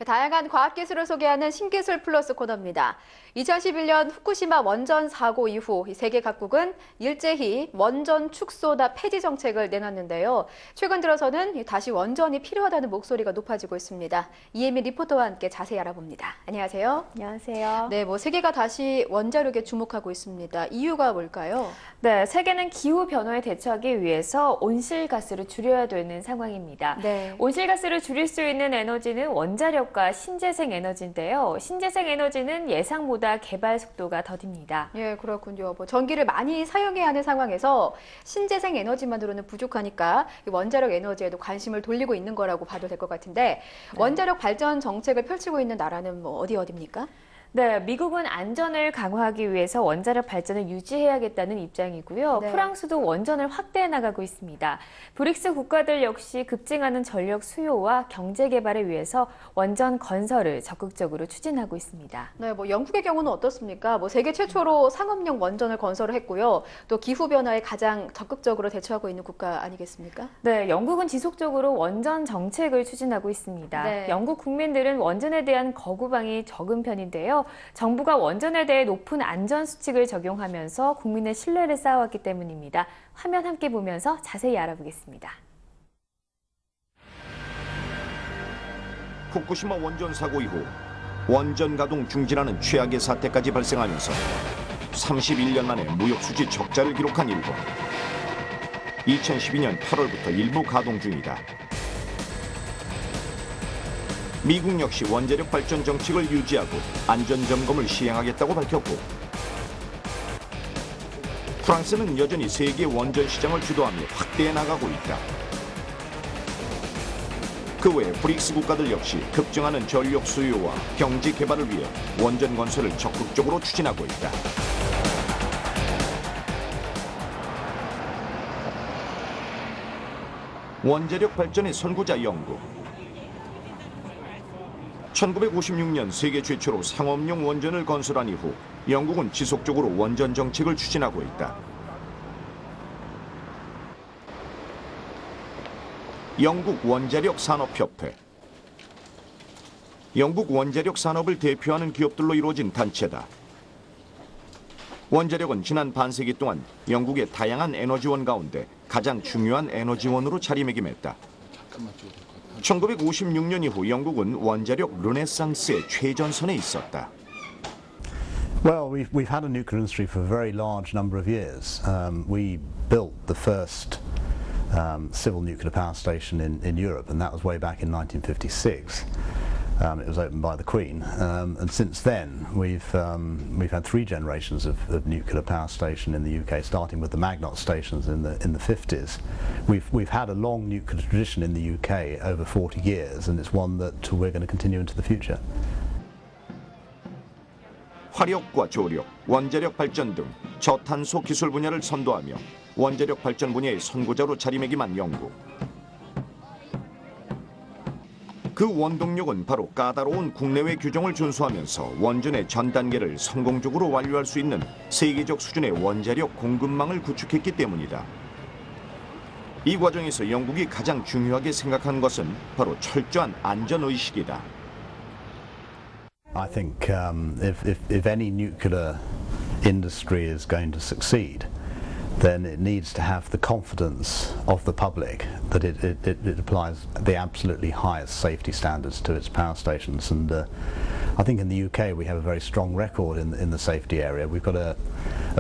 다양한 과학기술을 소개하는 신기술 플러스 코너입니다. 2011년 후쿠시마 원전 사고 이후 세계 각국은 일제히 원전 축소나 폐지 정책을 내놨는데요. 최근 들어서는 다시 원전이 필요하다는 목소리가 높아지고 있습니다. 이혜미 리포터와 함께 자세히 알아봅니다. 안녕하세요. 안녕하세요. 네, 세계가 다시 원자력에 주목하고 있습니다. 이유가 뭘까요? 네, 세계는 기후 변화에 대처하기 위해서 온실가스를 줄여야 되는 상황입니다. 네. 온실가스를 줄일 수 있는 에너지는 원자력과 신재생 에너지인데요. 신재생 에너지는 예상보다 개발 속도가 더딥니다. 예, 그렇군요. 전기를 많이 사용해야 하는 상황에서 신재생 에너지만으로는 부족하니까 원자력 에너지에도 관심을 돌리고 있는 거라고 봐도 될 것 같은데 네. 원자력 발전 정책을 펼치고 있는 나라는 어디입니까? 네, 미국은 안전을 강화하기 위해서 원자력 발전을 유지해야겠다는 입장이고요. 네. 프랑스도 원전을 확대해 나가고 있습니다. 브릭스 국가들 역시 급증하는 전력 수요와 경제 개발을 위해서 원전 건설을 적극적으로 추진하고 있습니다. 네, 영국의 경우는 어떻습니까? 세계 최초로 상업용 원전을 건설을 했고요. 또 기후 변화에 가장 적극적으로 대처하고 있는 국가 아니겠습니까? 네, 영국은 지속적으로 원전 정책을 추진하고 있습니다. 네. 영국 국민들은 원전에 대한 거부감이 적은 편인데요. 정부가 원전에 대해 높은 안전 수칙을 적용하면서 국민의 신뢰를 쌓아왔기 때문입니다. 화면 함께 보면서 자세히 알아보겠습니다. 후쿠시마 원전 사고 이후 원전 가동 중지라는 최악의 사태까지 발생하면서 31년 만에 무역 수지 적자를 기록한 일본. 2012년 8월부터 일부 가동 중이다. 미국 역시 원자력 발전 정책을 유지하고 안전 점검을 시행하겠다고 밝혔고, 프랑스는 여전히 세계 원전 시장을 주도하며 확대해 나가고 있다. 그 외 브릭스 국가들 역시 급증하는 전력 수요와 경제 개발을 위해 원전 건설을 적극적으로 추진하고 있다. 원자력 발전의 선구자 영국. 1956년 세계 최초로 상업용 원전을 건설한 이후 영국은 지속적으로 원전 정책을 추진하고 있다. 영국 원자력 산업협회. 영국 원자력 산업을 대표하는 기업들로 이루어진 단체다. 원자력은 지난 반세기 동안 영국의 다양한 에너지원 가운데 가장 중요한 에너지원으로 자리매김했다. 1956년 이후 영국은 원자력 르네상스의 최전선에 있었다. Well, we've had a nuclear industry for a very large number of years. We built the first civil nuclear power station in Europe, and that was way back in 1956. It was opened by the Queen, and since then we've had three generations of nuclear power station in the UK, starting with the Magnot stations in the 50s. We've had a long nuclear tradition in the UK over 40 years, and it's one that we're going to continue into the future. 화력과 조력, 원자력 발전 등 저탄소 기술 분야를 선도하며 원자력 발전 분야의 선구자로 자리매김한 영국. 그 원동력은 바로 까다로운 국내외 규정을 준수하면서 원전의 전 단계를 성공적으로 완료할 수 있는 세계적 수준의 원자력 공급망을 구축했기 때문이다. 이 과정에서 영국이 가장 중요하게 생각한 것은 바로 철저한 안전의식이다. I think if any nuclear industry is going to succeed, then it needs to have the confidence of the public that it applies the absolutely highest safety standards to its power stations. And I think in the UK we have a very strong record in the safety area. We've got a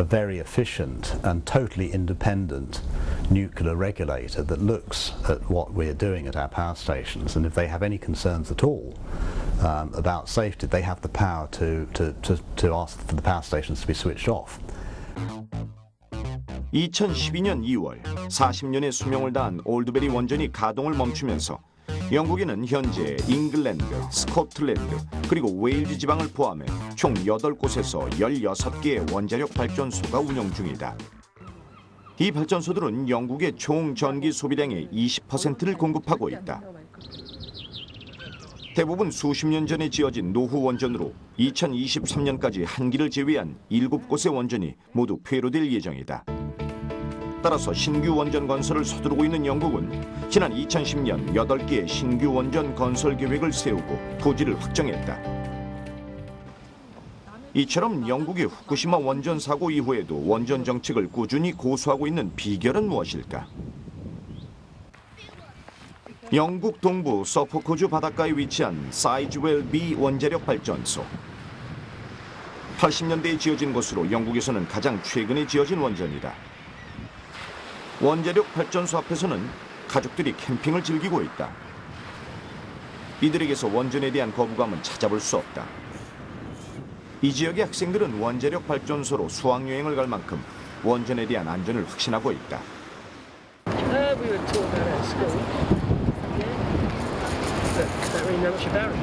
very efficient and totally independent nuclear regulator that looks at what we're doing at our power stations, and if they have any concerns at all about safety, they have the power to ask for the power stations to be switched off. 2012년 2월 40년의 수명을 다한 올드베리 원전이 가동을 멈추면서 영국에는 현재 잉글랜드, 스코틀랜드, 그리고 웨일즈 지방을 포함해 총 8곳에서 16개의 원자력 발전소가 운영 중이다. 이 발전소들은 영국의 총 전기 소비량의 20%를 공급하고 있다. 대부분 수십 년 전에 지어진 노후 원전으로 2023년까지 한 기를 제외한 7곳의 원전이 모두 폐로될 예정이다. 따라서 신규 원전 건설을 서두르고 있는 영국은 지난 2010년 8개의 신규 원전 건설 계획을 세우고 부지를 확정했다. 이처럼 영국의 후쿠시마 원전 사고 이후에도 원전 정책을 꾸준히 고수하고 있는 비결은 무엇일까? 영국 동부 서포크주 바닷가에 위치한 사이즈웰 B 원자력 발전소. 80년대에 지어진 곳으로 영국에서는 가장 최근에 지어진 원전이다. 원자력 발전소 앞에서는 가족들이 캠핑을 즐기고 있다. 이들에게서 원전에 대한 거부감은 찾아볼 수 없다. 이 지역의 학생들은 원자력 발전소로 수학여행을 갈 만큼 원전에 대한 안전을 확신하고 있다. We were taught about it at school. Yeah. But don't really know much about it.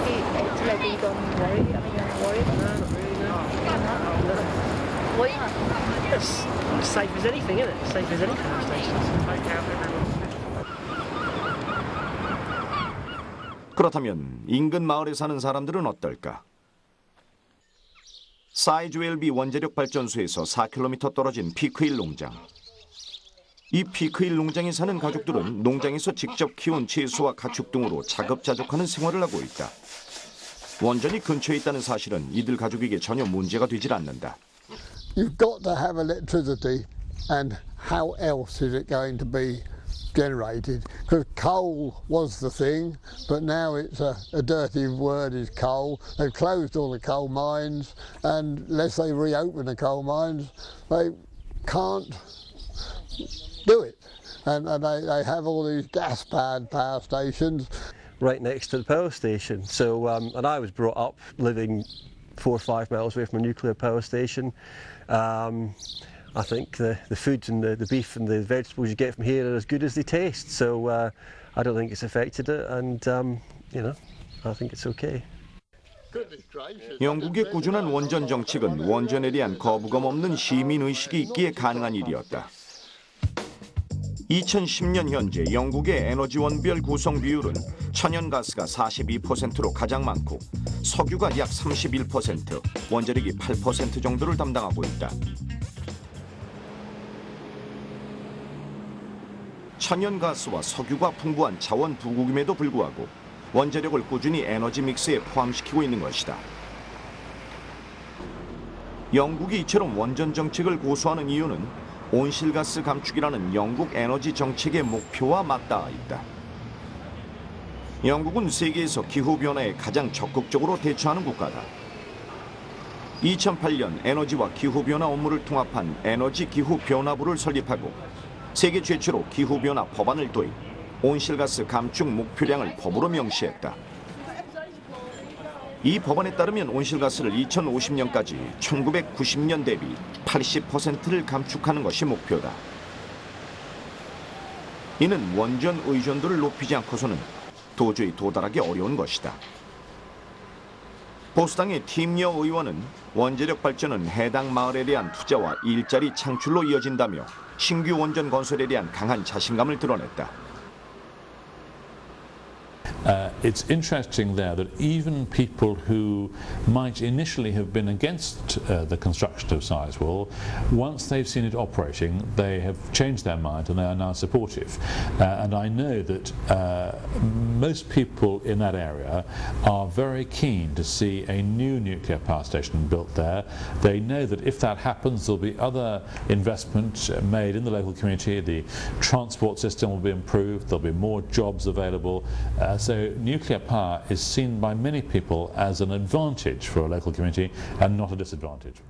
It's like you don't worry. I mean, you're worried. No, not really, no. No. Why? It's safe as anything, isn't it? Safe as any power stations. 그렇다면 인근 마을에 사는 사람들은 어떨까? 사이즈웰비 원자력 발전소에서 4km 떨어진 피크힐 농장. 이 피크힐 농장에 사는 가족들은 농장에서 직접 키운 채소와 가축 등으로 자급자족하는 생활을 하고 있다. 원전이 근처에 있다는 사실은 이들 가족에게 전혀 문제가 되질 않는다. You've got to have electricity, and how else is it going to be generated? Because coal was the thing, but now it's a dirty word is coal. They've closed all the coal mines, and unless they reopen the coal mines, they can't do it. And they have all these gas-powered power stations. Right next to the power station. So, and I was brought up living 4 or 5 miles away from a nuclear power station. I think the food and the beef and the vegetables you get from here are as good as they taste. So I don't think it's affected it, and you know, I think it's okay. 영국의 꾸준한 원전 정책은 원전에 대한 거부감 없는 시민 의식이 있기에 가능한 일이었다. 2010년 현재 영국의 에너지원별 구성 비율은 천연가스가 42%로 가장 많고 석유가 약 31%, 원자력이 8% 정도를 담당하고 있다. 천연가스와 석유가 풍부한 자원 부국임에도 불구하고 원자력을 꾸준히 에너지 믹스에 포함시키고 있는 것이다. 영국이 이처럼 원전 정책을 고수하는 이유는 온실가스 감축이라는 영국 에너지 정책의 목표와 맞닿아 있다. 영국은 세계에서 기후변화에 가장 적극적으로 대처하는 국가다. 2008년 에너지와 기후변화 업무를 통합한 에너지기후변화부를 설립하고 세계 최초로 기후변화 법안을 도입, 온실가스 감축 목표량을 법으로 명시했다. 이 법안에 따르면 온실가스를 2050년까지 1990년 대비 80%를 감축하는 것이 목표다. 이는 원전 의존도를 높이지 않고서는 도저히 도달하기 어려운 것이다. 보수당의 팀여 의원은 원자력 발전은 해당 마을에 대한 투자와 일자리 창출로 이어진다며 신규 원전 건설에 대한 강한 자신감을 드러냈다. It's interesting there that even people who might initially have been against the construction of Sizewell, once they've seen it operating, they have changed their mind and they are now supportive. And I know that most people in that area are very keen to see a new nuclear power station built there. They know that if that happens, there'll be other investment made in the local community. The transport system will be improved. There'll be more jobs available. So nuclear power is seen by many people as an advantage for a local community and not a disadvantage.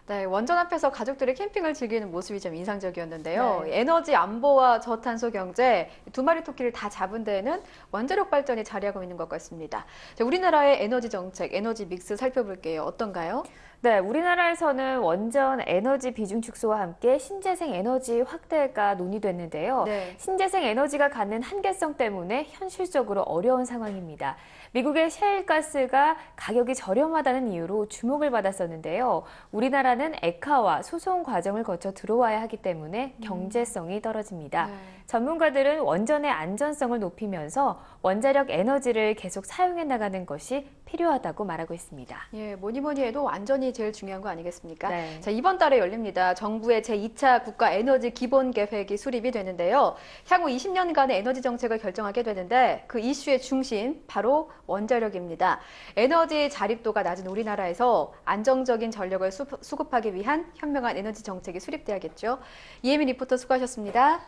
네, 원전 앞에서 가족들이 캠핑을 즐기는 모습이 좀 인상적이었는데요. 네. 에너지 안보와 저탄소 경제, 두 마리 토끼를 다 잡은 데에는 원자력 발전이 자리하고 있는 것 같습니다. 자, 우리나라의 에너지 정책, 에너지 믹스 살펴볼게요. 어떤가요? 네, 우리나라에서는 원전 에너지 비중 축소와 함께 신재생 에너지 확대가 논의됐는데요. 네. 신재생 에너지가 갖는 한계성 때문에 현실적으로 어려운 상황입니다. 미국의 셰일가스가 가격이 저렴하다는 이유로 주목을 받았었는데요. 우리나라는 액화와 소송 과정을 거쳐 들어와야 하기 때문에 경제성이 떨어집니다. 네. 전문가들은 원전의 안전성을 높이면서 원자력 에너지를 계속 사용해 나가는 것이 필요하다고 말하고 있습니다. 예, 뭐니 해도 완전히 안전이 제일 중요한 거 아니겠습니까? 네. 자, 이번 달에 열립니다. 정부의 제2차 국가 에너지 기본 계획이 수립이 되는데요. 향후 20년간의 에너지 정책을 결정하게 되는데 그 이슈의 중심 바로 원자력입니다. 에너지 자립도가 낮은 우리나라에서 안정적인 전력을 수급하기 위한 현명한 에너지 정책이 수립돼야겠죠. 이혜민 리포터 수고하셨습니다.